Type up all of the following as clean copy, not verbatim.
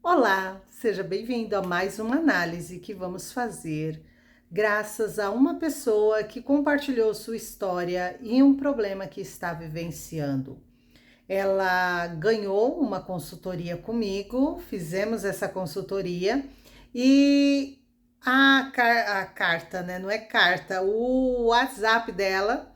Olá, seja bem-vindo a mais uma análise que vamos fazer graças a uma pessoa que compartilhou sua história e um problema que está vivenciando. Ela ganhou uma consultoria comigo, fizemos essa consultoria e a carta, né? Não é carta, o WhatsApp dela.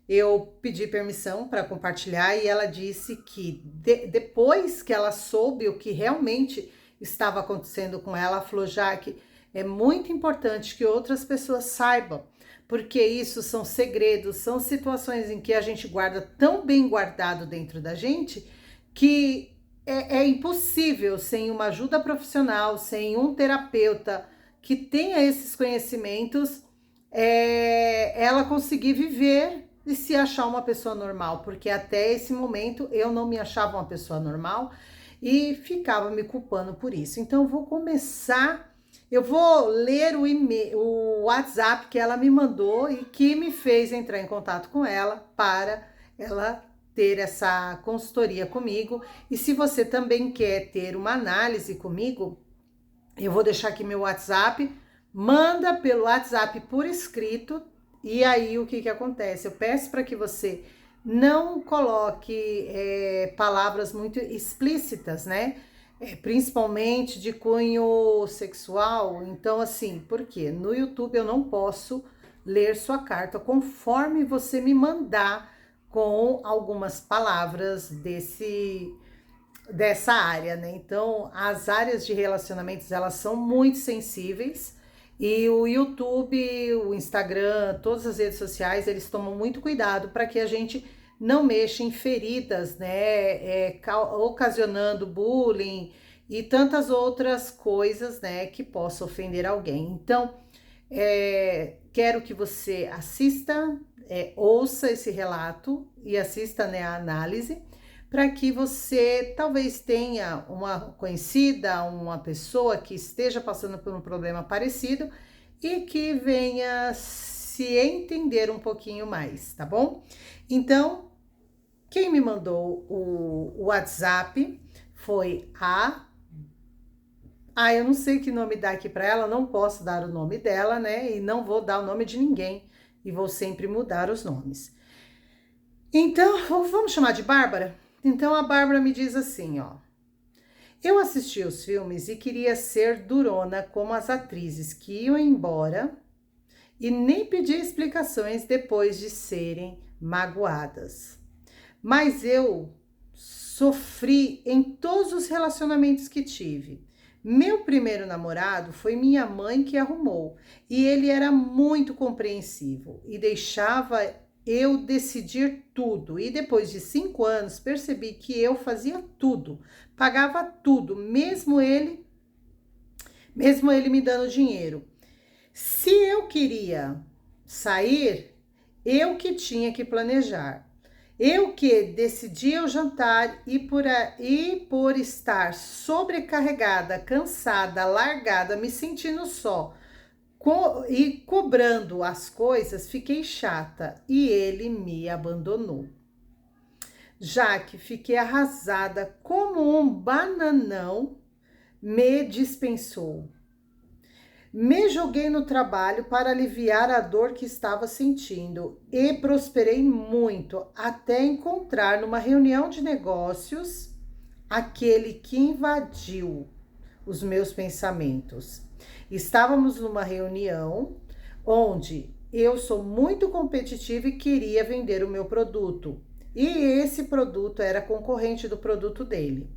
Eu pedi permissão para compartilhar e ela disse que depois que ela soube o que realmente estava acontecendo com ela, ela falou: Jaque, é muito importante que outras pessoas saibam, porque isso são segredos, são situações em que a gente guarda tão bem guardado dentro da gente que é impossível sem uma ajuda profissional, sem um terapeuta que tenha esses conhecimentos, ela conseguir viver e se achar uma pessoa normal, porque até esse momento eu não me achava uma pessoa normal e ficava me culpando por isso. Então eu vou ler o e-mail, o WhatsApp que ela me mandou e que me fez entrar em contato com ela para ela ter essa consultoria comigo. E se você também quer ter uma análise comigo, eu vou deixar aqui meu WhatsApp, manda pelo WhatsApp por escrito. E aí o que acontece? Eu peço para que você não coloque palavras muito explícitas, né? Principalmente de cunho sexual. Então, assim, por quê? No YouTube eu não posso ler sua carta conforme você me mandar com algumas palavras dessa área, né? Então, as áreas de relacionamentos, elas são muito sensíveis e o YouTube, o Instagram, todas as redes sociais, eles tomam muito cuidado para que a gente não mexa em feridas, né? Ocasionando bullying e tantas outras coisas, né? Que possam ofender alguém. Então, quero que você assista, ouça esse relato e assista, né, a análise, para que você talvez tenha uma conhecida, uma pessoa que esteja passando por um problema parecido e que venha se entender um pouquinho mais, tá bom? Então, quem me mandou o WhatsApp foi eu não sei que nome dar aqui para ela, não posso dar o nome dela, né? E não vou dar o nome de ninguém e vou sempre mudar os nomes. Então, vamos chamar de Bárbara? Então a Bárbara me diz assim, ó: eu assisti os filmes e queria ser durona como as atrizes que iam embora e nem pedi explicações depois de serem magoadas. Mas eu sofri em todos os relacionamentos que tive. Meu primeiro namorado foi minha mãe que arrumou e ele era muito compreensivo e deixava eu decidir tudo. E depois de 5 anos percebi que eu fazia tudo, pagava tudo, mesmo ele me dando dinheiro. Se eu queria sair, eu que tinha que planejar. Eu que decidia o jantar e por estar sobrecarregada, cansada, largada, me sentindo só e cobrando as coisas, fiquei chata e ele me abandonou. Já que fiquei arrasada como um bananão, me dispensou. Me joguei no trabalho para aliviar a dor que estava sentindo e prosperei muito até encontrar numa reunião de negócios aquele que invadiu os meus pensamentos. Estávamos numa reunião onde eu sou muito competitiva e queria vender o meu produto. E esse produto era concorrente do produto dele.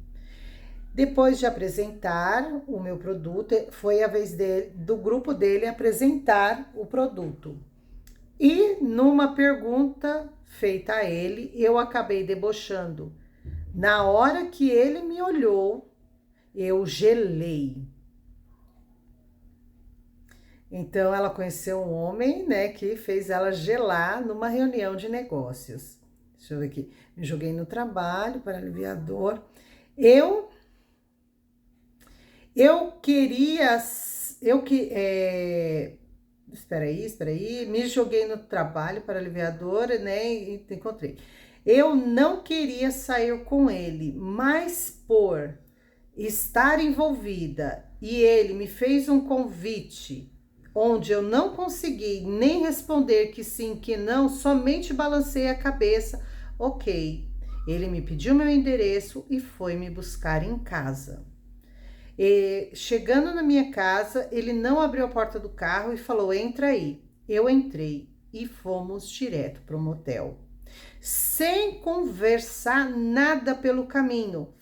Depois de apresentar o meu produto, foi a vez do grupo dele apresentar o produto. E numa pergunta feita a ele, eu acabei debochando. Na hora que ele me olhou, eu gelei. Então ela conheceu um homem, né, que fez ela gelar numa reunião de negócios. Deixa eu ver aqui. Me joguei no trabalho para aliviar a dor. Eu queria, espera aí, me joguei no trabalho para aliviar a dor, né, e encontrei. Eu não queria sair com ele, mas por estar envolvida e ele me fez um convite onde eu não consegui nem responder que sim, que não, somente balancei a cabeça, ok. Ele me pediu meu endereço e foi me buscar em casa. E, chegando na minha casa, ele não abriu a porta do carro e falou: entra aí. Eu entrei e fomos direto para o motel. Sem conversar nada pelo caminho.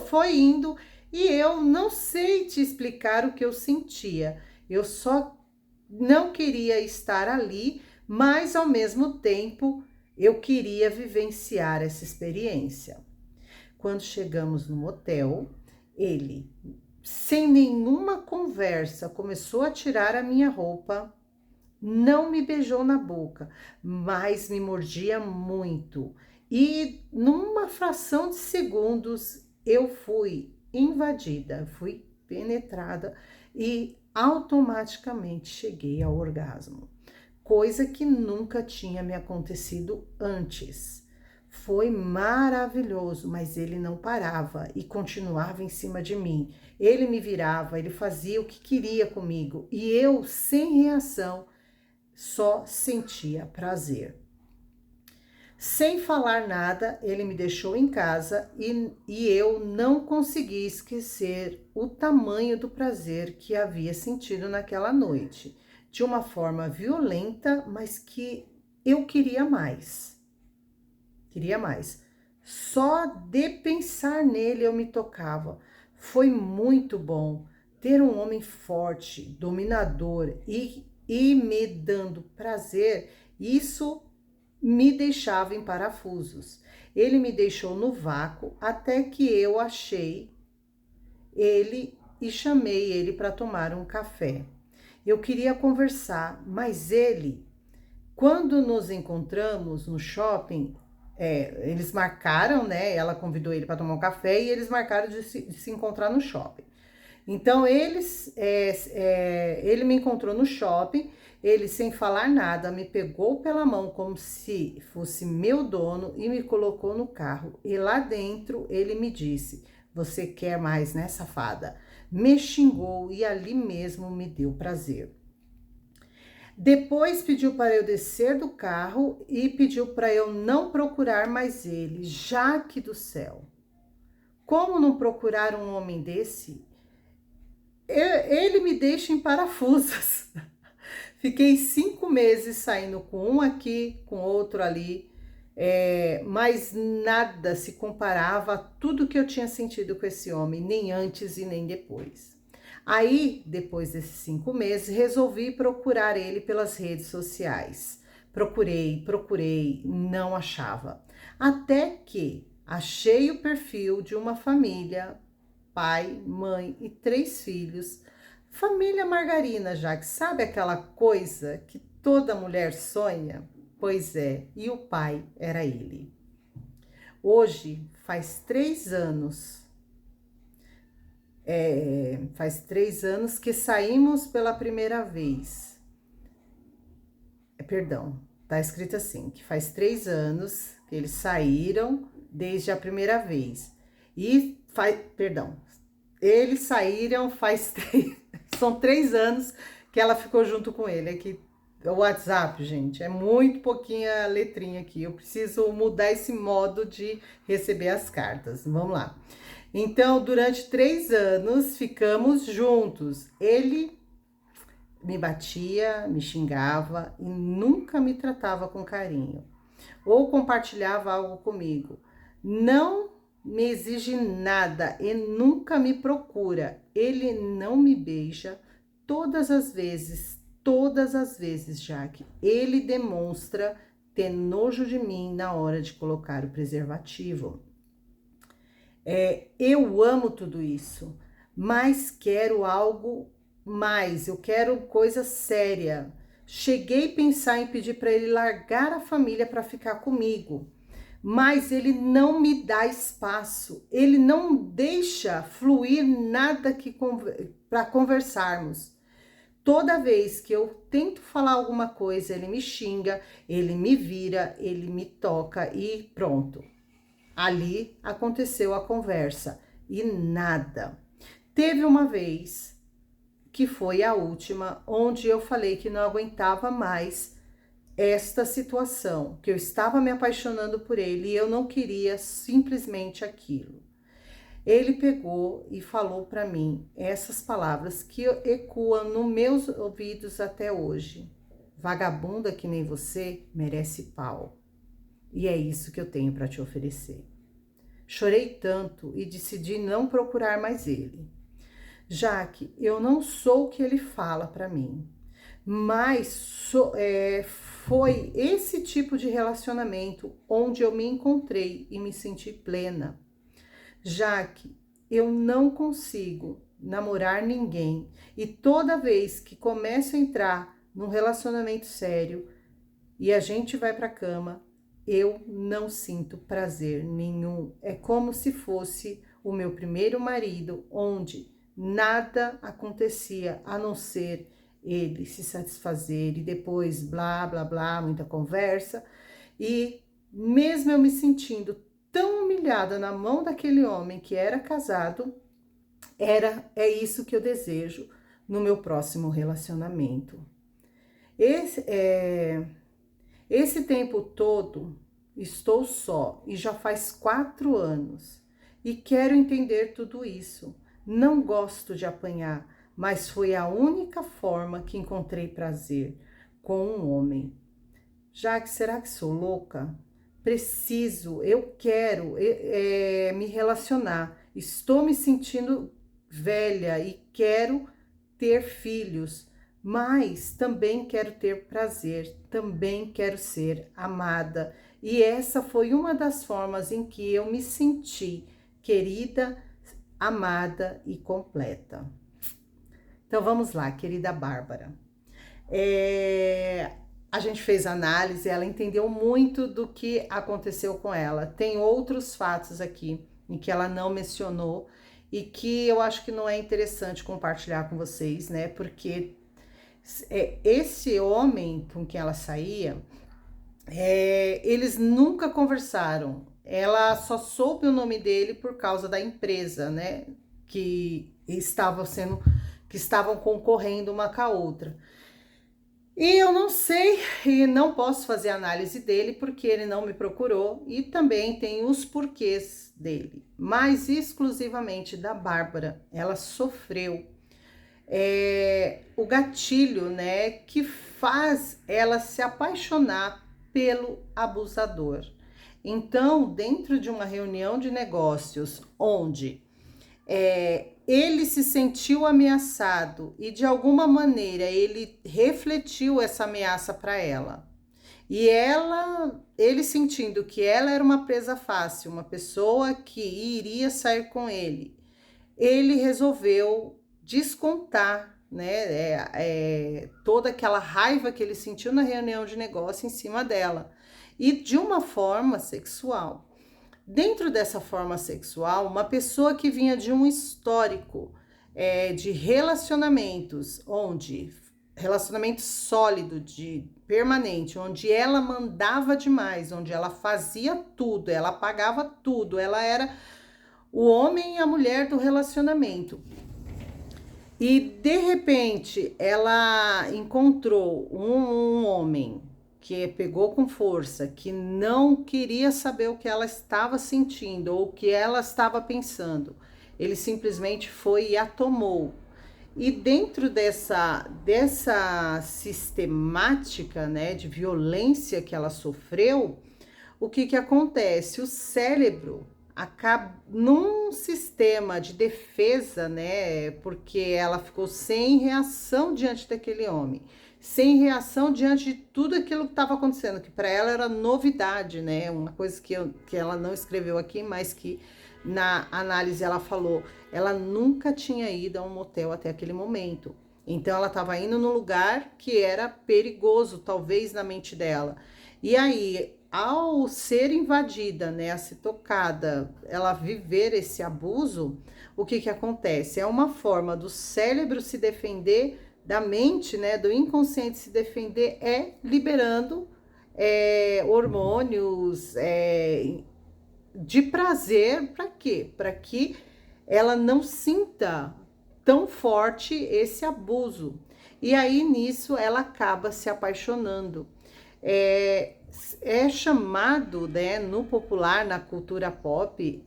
Foi indo e eu não sei te explicar o que eu sentia. Eu só não queria estar ali, mas ao mesmo tempo eu queria vivenciar essa experiência. Quando chegamos no motel, ele, sem nenhuma conversa, começou a tirar a minha roupa, não me beijou na boca, mas me mordia muito. E numa fração de segundos eu fui invadida, fui penetrada e automaticamente cheguei ao orgasmo, coisa que nunca tinha me acontecido antes. Foi maravilhoso, mas ele não parava e continuava em cima de mim. Ele me virava, ele fazia o que queria comigo e eu, sem reação, só sentia prazer. Sem falar nada, ele me deixou em casa e eu não consegui esquecer o tamanho do prazer que havia sentido naquela noite. De uma forma violenta, mas que eu queria mais. Queria mais. Só de pensar nele eu me tocava. Foi muito bom ter um homem forte, dominador e me dando prazer. Isso me deixava em parafusos. Ele me deixou no vácuo até que eu achei ele e chamei ele para tomar um café. Eu queria conversar, mas ele, quando nos encontramos no shopping, eles marcaram, né? Ela convidou ele para tomar um café e eles marcaram de se encontrar no shopping. Então, ele me encontrou no shopping, ele, sem falar nada, me pegou pela mão como se fosse meu dono e me colocou no carro. E lá dentro, ele me disse: você quer mais, né, safada? Me xingou e ali mesmo me deu prazer. Depois pediu para eu descer do carro e pediu para eu não procurar mais ele. Jaque do céu! Como não procurar um homem desse? Ele me deixa em parafusos. Fiquei 5 meses saindo com um aqui, com outro ali, mas nada se comparava a tudo que eu tinha sentido com esse homem, nem antes e nem depois. Aí, depois desses 5 meses, resolvi procurar ele pelas redes sociais. Procurei, não achava. Até que achei o perfil de uma família, pai, mãe e 3 filhos. Família margarina, já que sabe aquela coisa que toda mulher sonha? Pois é, e o pai era ele. Hoje faz 3 anos. Faz 3 anos que saímos pela primeira vez. Perdão, tá escrito assim, que faz 3 anos que eles saíram desde a primeira vez. Eles saíram faz 3, são 3 anos que ela ficou junto com ele. Aqui, o WhatsApp, gente, é muito pouquinha letrinha aqui. Eu preciso mudar esse modo de receber as cartas. Vamos lá. Então, durante 3 anos, ficamos juntos. Ele me batia, me xingava e nunca me tratava com carinho. Ou compartilhava algo comigo. Não me exige nada e nunca me procura. Ele não me beija todas as vezes, Jaque. Ele demonstra ter nojo de mim na hora de colocar o preservativo. Eu amo tudo isso, mas quero algo mais. Eu quero coisa séria. Cheguei a pensar em pedir para ele largar a família para ficar comigo. Mas ele não me dá espaço, ele não deixa fluir nada para conversarmos. Toda vez que eu tento falar alguma coisa, ele me xinga, ele me vira, ele me toca e pronto. Ali aconteceu a conversa. e nada. Teve uma vez, que foi a última, onde eu falei que não aguentava mais esta situação, que eu estava me apaixonando por ele e eu não queria simplesmente aquilo. Ele pegou e falou para mim essas palavras que ecoam nos meus ouvidos até hoje. Vagabunda que nem você merece pau. E é isso que eu tenho para te oferecer. Chorei tanto e decidi não procurar mais ele. Jaque, eu não sou o que ele fala para mim, mas foi esse tipo de relacionamento onde eu me encontrei e me senti plena. Jaque, eu não consigo namorar ninguém e toda vez que começo a entrar num relacionamento sério e a gente vai para a cama, eu não sinto prazer nenhum. É como se fosse o meu primeiro marido, onde nada acontecia a não ser ele se satisfazer e depois blá blá blá, muita conversa. E mesmo eu me sentindo tão humilhada na mão daquele homem que era casado, é isso que eu desejo no meu próximo relacionamento. Esse tempo todo estou só e já faz 4 anos e quero entender tudo isso. Não gosto de apanhar, mas foi a única forma que encontrei prazer com um homem. Jaque, será que sou louca? Preciso, eu quero me relacionar. Estou me sentindo velha e quero ter filhos, mas também quero ter prazer, também quero ser amada. E essa foi uma das formas em que eu me senti querida, amada e completa. Então vamos lá, querida Bárbara. A gente fez análise, ela entendeu muito do que aconteceu com ela. Tem outros fatos aqui em que ela não mencionou e que eu acho que não é interessante compartilhar com vocês, né? Porque esse homem com quem ela saía, eles nunca conversaram. Ela só soube o nome dele por causa da empresa, né? Que estavam concorrendo uma com a outra. E eu não sei e não posso fazer análise dele porque ele não me procurou e também tem os porquês dele, mas exclusivamente da Bárbara. Ela sofreu o gatilho, né, que faz ela se apaixonar pelo abusador. Então, dentro de uma reunião de negócios onde ele se sentiu ameaçado e de alguma maneira ele refletiu essa ameaça para ela. E ele sentindo que ela era uma presa fácil, uma pessoa que iria sair com ele resolveu descontar, né, toda aquela raiva que ele sentiu na reunião de negócio em cima dela e de uma forma sexual. Dentro dessa forma sexual, uma pessoa que vinha de um histórico de relacionamentos, relacionamento sólido, de permanente, onde ela mandava demais, onde ela fazia tudo, ela pagava tudo, ela era o homem e a mulher do relacionamento. E de repente ela encontrou um homem que pegou com força, que não queria saber o que ela estava sentindo ou o que ela estava pensando. Ele simplesmente foi e a tomou. E dentro dessa sistemática, né, de violência que ela sofreu, o que acontece? O cérebro acaba num sistema de defesa, né, porque ela ficou sem reação diante daquele homem, sem reação diante de tudo aquilo que estava acontecendo, que para ela era novidade, né? Uma coisa que ela não escreveu aqui, mas que na análise ela falou, ela nunca tinha ido a um motel até aquele momento. Então ela estava indo num lugar que era perigoso, talvez na mente dela. E aí, ao ser invadida, né, a ser tocada, ela viver esse abuso, o que acontece? É uma forma do cérebro se defender, da mente, né, do inconsciente se defender, liberando hormônios de prazer. Para quê? Para que ela não sinta tão forte esse abuso. E aí nisso ela acaba se apaixonando. É chamado, né, no popular, na cultura pop,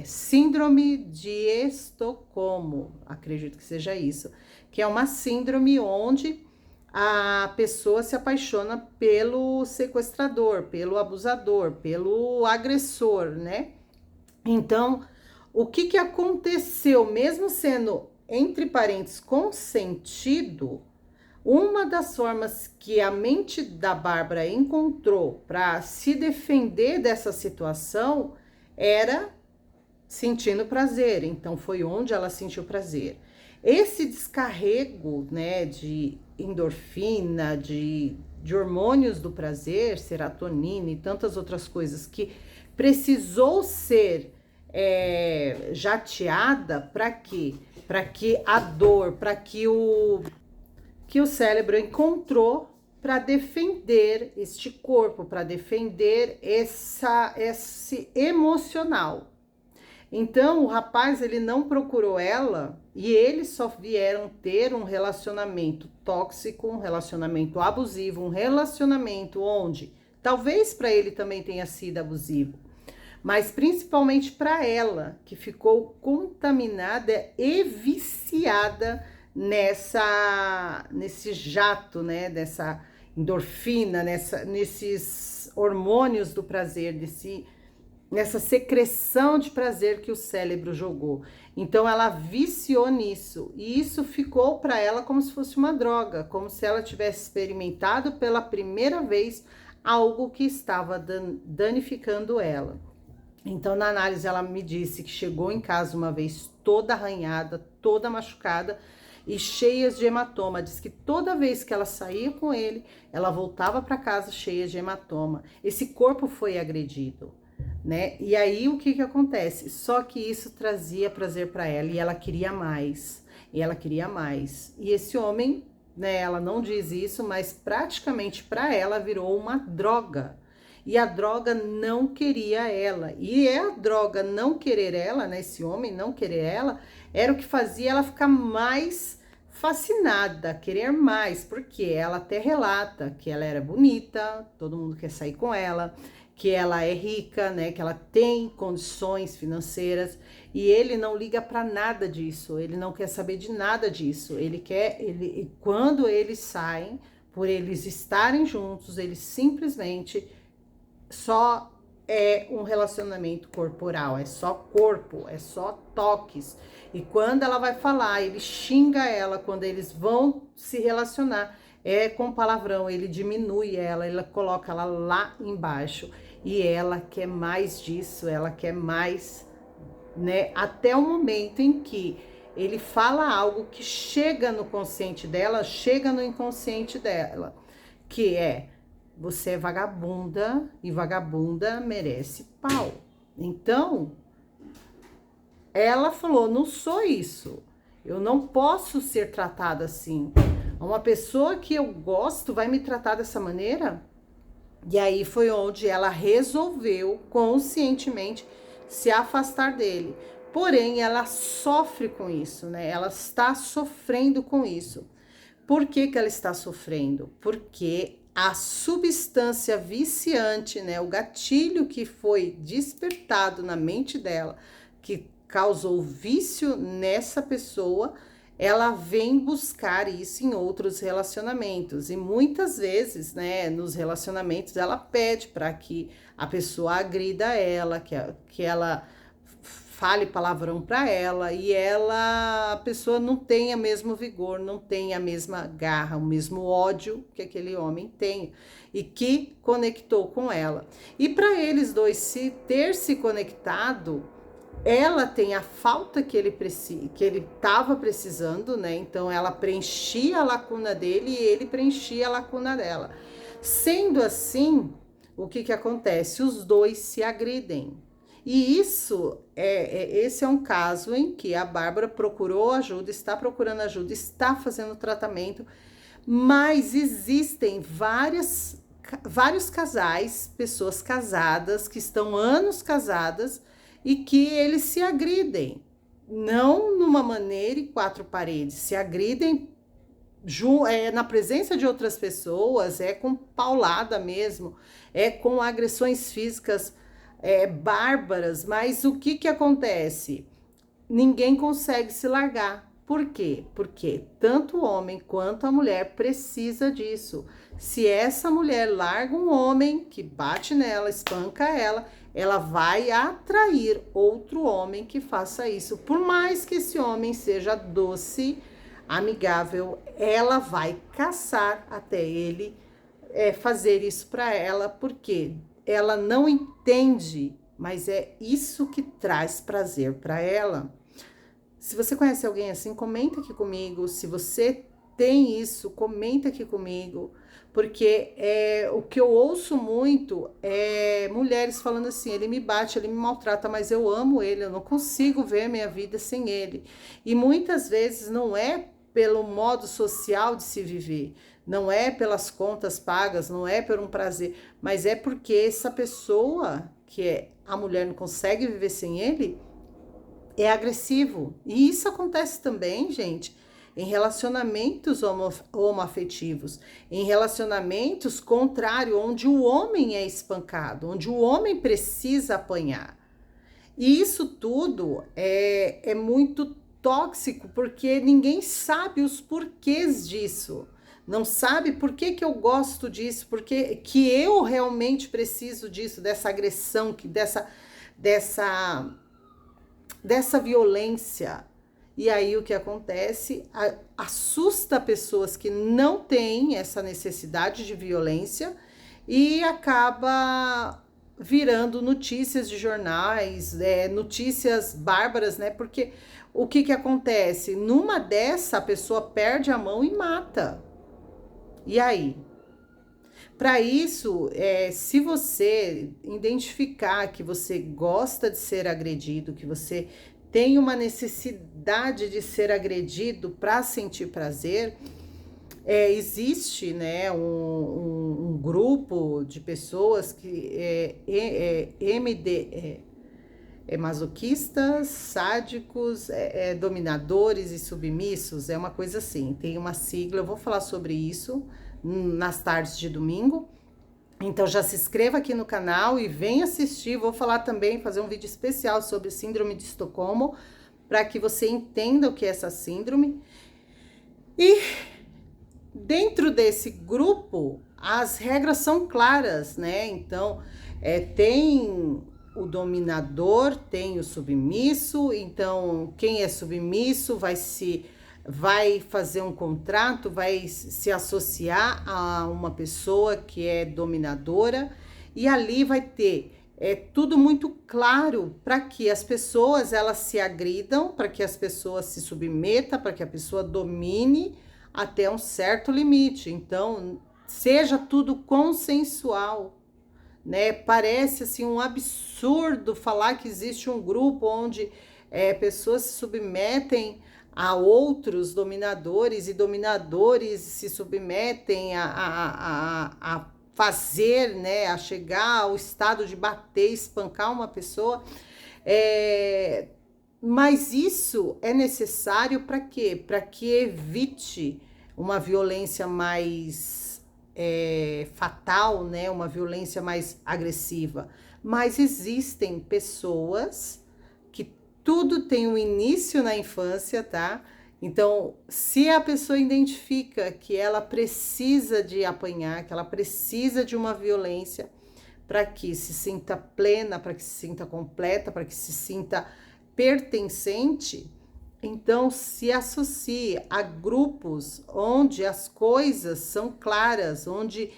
síndrome de Estocolmo, acredito que seja isso, que é uma síndrome onde a pessoa se apaixona pelo sequestrador, pelo abusador, pelo agressor, né? Então, o que que aconteceu, mesmo sendo, entre parênteses, consentido, uma das formas que a mente da Bárbara encontrou para se defender dessa situação era sentindo prazer. Então foi onde ela sentiu prazer. Esse descarrego, né, de endorfina, de hormônios do prazer, serotonina e tantas outras coisas que precisou ser jateada para quê? Para que a dor, para que o cérebro encontrou para defender este corpo, para defender esse emocional. Então, o rapaz, ele não procurou ela e eles só vieram ter um relacionamento tóxico, um relacionamento abusivo, um relacionamento onde talvez para ele também tenha sido abusivo, mas principalmente para ela, que ficou contaminada e viciada nesse jato, né, dessa endorfina, nesses hormônios do prazer, nessa secreção de prazer que o cérebro jogou. Então ela viciou nisso e isso ficou para ela como se fosse uma droga, como se ela tivesse experimentado pela primeira vez algo que estava danificando ela. Então, na análise, ela me disse que chegou em casa uma vez toda arranhada, toda machucada e cheia de hematoma. Diz que toda vez que ela saía com ele, ela voltava para casa cheia de hematoma. Esse corpo foi agredido, né? E aí, o que que acontece? Só que isso trazia prazer para ela e ela queria mais. E ela queria mais. E esse homem, né, ela não diz isso, mas praticamente para ela virou uma droga. E a droga não queria ela. E a droga não querer ela, né? Esse homem não querer ela, era o que fazia ela ficar mais fascinada, querer mais. Porque ela até relata que ela era bonita, todo mundo quer sair com ela, que ela é rica, né? Que ela tem condições financeiras. E ele não liga para nada disso. Ele não quer saber de nada disso. Quando eles saem, por eles estarem juntos, eles simplesmente só é um relacionamento corporal, é só corpo, é só toques. E quando ela vai falar, ele xinga ela, quando eles vão se relacionar, é com palavrão, ele diminui ela, ele coloca ela lá embaixo. E ela quer mais disso, ela quer mais, né? Até o momento em que ele fala algo que chega no consciente dela, chega no inconsciente dela, que é: você é vagabunda e vagabunda merece pau. Então, ela falou: não sou isso. Eu não posso ser tratada assim. Uma pessoa que eu gosto vai me tratar dessa maneira? E aí foi onde ela resolveu conscientemente se afastar dele. Porém, ela sofre com isso, né? Ela está sofrendo com isso. Por que que ela está sofrendo? Porque a substância viciante, né, o gatilho que foi despertado na mente dela, que causou vício nessa pessoa, ela vem buscar isso em outros relacionamentos. E muitas vezes, né, nos relacionamentos, ela pede para que a pessoa agrida ela, que ela fale palavrão para ela e a pessoa não tem o mesmo vigor, não tem a mesma garra, o mesmo ódio que aquele homem tem e que conectou com ela. E para eles dois ter se conectado, ela tem a falta que ele estava precisando, né? Então ela preenchia a lacuna dele e ele preenchia a lacuna dela. Sendo assim, o que acontece? Os dois se agridem. E esse é um caso em que a Bárbara procurou ajuda, está procurando ajuda, está fazendo tratamento, mas existem vários casais, pessoas casadas, que estão anos casadas e que eles se agridem. não numa maneira e quatro paredes, se agridem na presença de outras pessoas, é com paulada mesmo, é com agressões físicas bárbaras, mas o que que acontece? Ninguém consegue se largar. Por quê? Porque tanto o homem quanto a mulher precisa disso. Se essa mulher larga um homem que bate nela, espanca ela, ela vai atrair outro homem que faça isso. Por mais que esse homem seja doce, amigável, ela vai caçar até ele fazer isso para ela, porque ela não entende, mas é isso que traz prazer para ela. Se você conhece alguém assim, comenta aqui comigo. Se você tem isso, comenta aqui comigo. Porque o que eu ouço muito é mulheres falando assim: ele me bate, ele me maltrata, mas eu amo ele, eu não consigo ver minha vida sem ele. E muitas vezes não é pelo modo social de se viver, não é pelas contas pagas, não é por um prazer, mas é porque essa pessoa, que é a mulher, não consegue viver sem ele, é agressivo. E isso acontece também, gente, em relacionamentos homoafetivos, em relacionamentos contrários, onde o homem é espancado, onde o homem precisa apanhar. E isso tudo é muito tóxico, porque ninguém sabe os porquês disso. Não sabe por que que eu gosto disso, porque que eu realmente preciso disso, dessa agressão, dessa dessa violência. E aí o que acontece? Assusta pessoas que não têm essa necessidade de violência e acaba virando notícias de jornais, notícias bárbaras, né? Porque o que que acontece? Numa dessa, a pessoa perde a mão e mata. E aí? Para isso, se você identificar que você gosta de ser agredido, que você tem uma necessidade de ser agredido para sentir prazer, existe, né, um grupo de pessoas que masoquistas, sádicos, dominadores e submissos, é uma coisa assim, tem uma sigla, eu vou falar sobre isso nas tardes de domingo. Então já se inscreva aqui no canal e vem assistir. Vou falar também, fazer um vídeo especial sobre síndrome de Estocolmo, para que você entenda o que é essa síndrome. E dentro desse grupo, as regras são claras, né? Então, tem o dominador, tem o submisso. Então, quem é submisso vai fazer um contrato, vai se associar a uma pessoa que é dominadora, e ali vai ter tudo muito claro para que as pessoas elas se agridam, para que as pessoas se submetam, para que a pessoa domine até um certo limite. Então, seja tudo consensual, né? Parece assim um absurdo falar que existe um grupo onde pessoas se submetem a outros dominadores e dominadores se submetem a fazer, né, a chegar ao estado de bater, espancar uma pessoa. Mas isso é necessário para quê? Para que evite uma violência mais fatal, né, uma violência mais agressiva. Mas existem pessoas que tudo tem um início na infância, tá? Então, se a pessoa identifica que ela precisa de apanhar, que ela precisa de uma violência para que se sinta plena, para que se sinta completa, para que se sinta pertencente, então se associe a grupos onde as coisas são claras, onde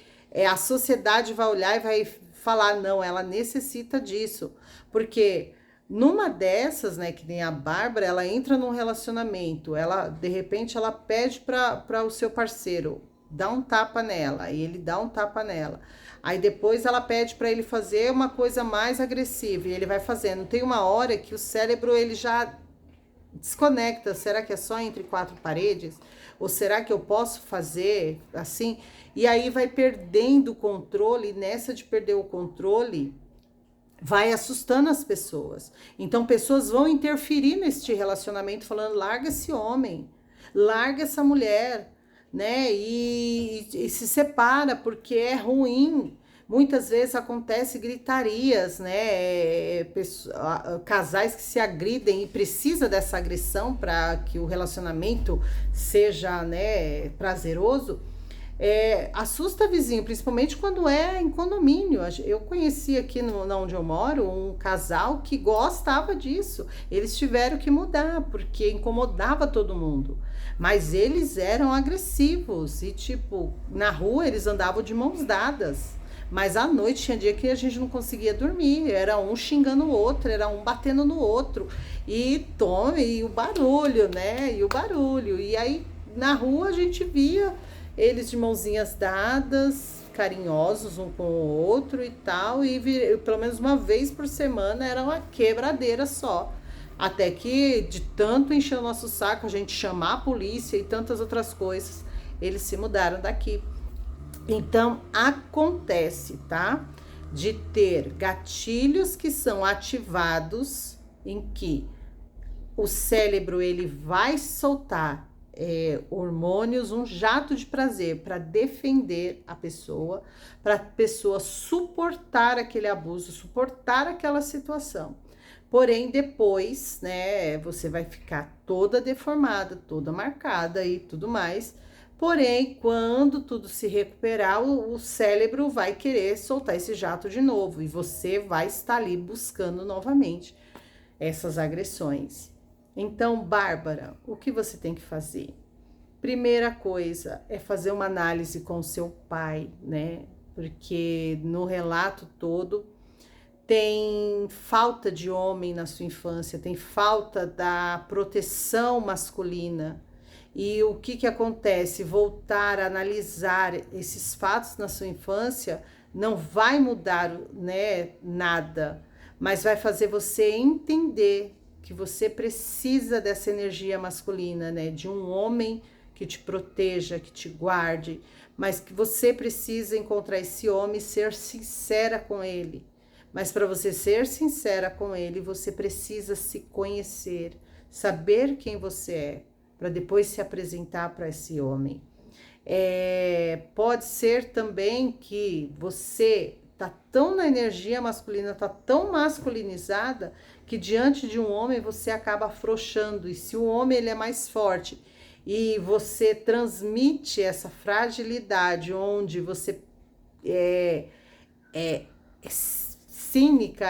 a sociedade vai olhar e vai falar, não, ela necessita disso, porque numa dessas, né, que nem a Bárbara, ela entra num relacionamento, ela de repente ela pede para o seu parceiro dar um tapa nela, e ele dá um tapa nela. Aí depois ela pede para ele fazer uma coisa mais agressiva, e ele vai fazendo. Tem uma hora que o cérebro ele já desconecta. Será que é só entre quatro paredes? Ou será que eu posso fazer assim? E aí vai perdendo o controle, e nessa de perder o controle, vai assustando as pessoas. Então, pessoas vão interferir neste relacionamento, falando: larga esse homem, larga essa mulher, né? E se separa porque é ruim. Muitas vezes acontece gritarias, né? Casais que se agridem e precisa dessa agressão para que o relacionamento seja, né, prazeroso. Assusta vizinho, principalmente quando é em condomínio. Eu conheci aqui onde eu moro um casal que gostava disso. Eles tiveram que mudar porque incomodava todo mundo. Mas eles eram agressivos e, tipo, na rua eles andavam de mãos dadas. Mas à noite tinha dia que a gente não conseguia dormir. Era um xingando o outro, era um batendo no outro. E o barulho, né? E o barulho. E aí na rua a gente via eles de mãozinhas dadas, carinhosos um com o outro e tal, pelo menos uma vez por semana era uma quebradeira só. Até que, de tanto encher o nosso saco, a gente chamar a polícia e tantas outras coisas, eles se mudaram daqui. Então, acontece, tá? De ter gatilhos que são ativados, em que o cérebro ele vai soltar hormônios, um jato de prazer para defender a pessoa, para a pessoa suportar aquele abuso, suportar aquela situação. Porém, depois, né, você vai ficar toda deformada, toda marcada e tudo mais. Porém, quando tudo se recuperar, o cérebro vai querer soltar esse jato de novo e você vai estar ali buscando novamente essas agressões. Então, Bárbara, o que você tem que fazer? Primeira coisa é fazer uma análise com seu pai, né? Porque no relato todo tem falta de homem na sua infância, tem falta da proteção masculina. E o que acontece? Voltar a analisar esses fatos na sua infância não vai mudar, né, nada, mas vai fazer você entender que você precisa dessa energia masculina, né? De um homem que te proteja, que te guarde, mas que você precisa encontrar esse homem e ser sincera com ele. Mas para você ser sincera com ele, você precisa se conhecer, saber quem você é, para depois se apresentar para esse homem. Pode ser também que você tá tão na energia masculina, tá tão masculinizada, que diante de um homem você acaba afrouxando. E se o homem ele é mais forte e você transmite essa fragilidade, onde você é cínica,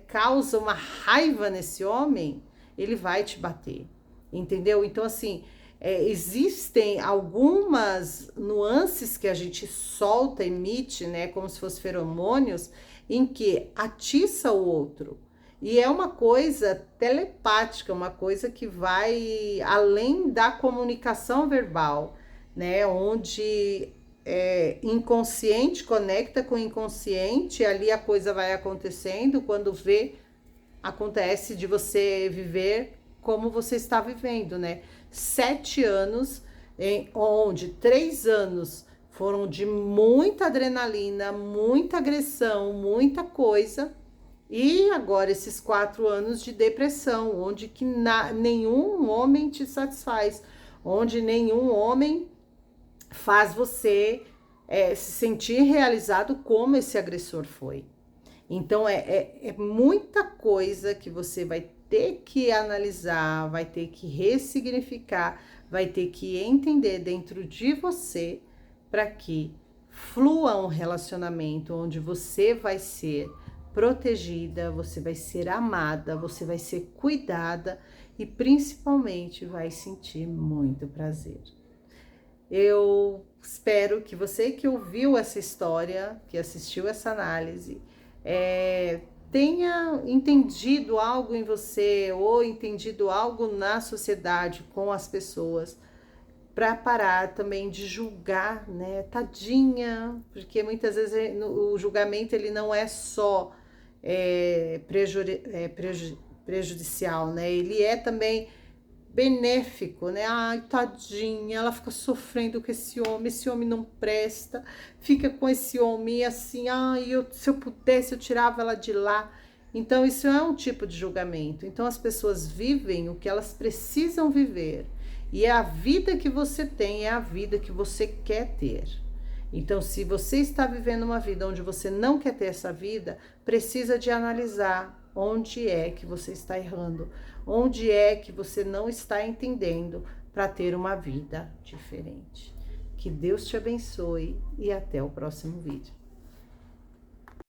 causa uma raiva nesse homem, ele vai te bater, entendeu? Então, assim, existem algumas nuances que a gente solta, emite, né, como se fossem feromônios, em que atiça o outro. E é uma coisa telepática, uma coisa que vai além da comunicação verbal, né, onde inconsciente conecta com inconsciente, ali a coisa vai acontecendo, quando vê, acontece de você viver como você está vivendo, né? 7 anos, onde 3 anos foram de muita adrenalina, muita agressão, muita coisa, e agora esses 4 anos de depressão, onde que nenhum homem te satisfaz, onde nenhum homem faz você se sentir realizado como esse agressor foi. Então, é muita coisa que você vai ter que analisar, vai ter que ressignificar, vai ter que entender dentro de você para que flua um relacionamento onde você vai ser protegida, você vai ser amada, você vai ser cuidada e principalmente vai sentir muito prazer. Eu espero que você que ouviu essa história, que assistiu essa análise, tenha entendido algo em você ou entendido algo na sociedade com as pessoas, para parar também de julgar, né? Tadinha, porque muitas vezes o julgamento ele não é só prejudicial, né? Ele é também benéfico, né? Ai, tadinha, ela fica sofrendo com esse homem não presta, fica com esse homem assim, ai, se eu pudesse eu tirava ela de lá. Então, isso é um tipo de julgamento. Então, as pessoas vivem o que elas precisam viver. E é a vida que você tem, é a vida que você quer ter. Então, se você está vivendo uma vida onde você não quer ter essa vida, precisa de analisar onde é que você está errando, onde é que você não está entendendo para ter uma vida diferente. Que Deus te abençoe e até o próximo vídeo.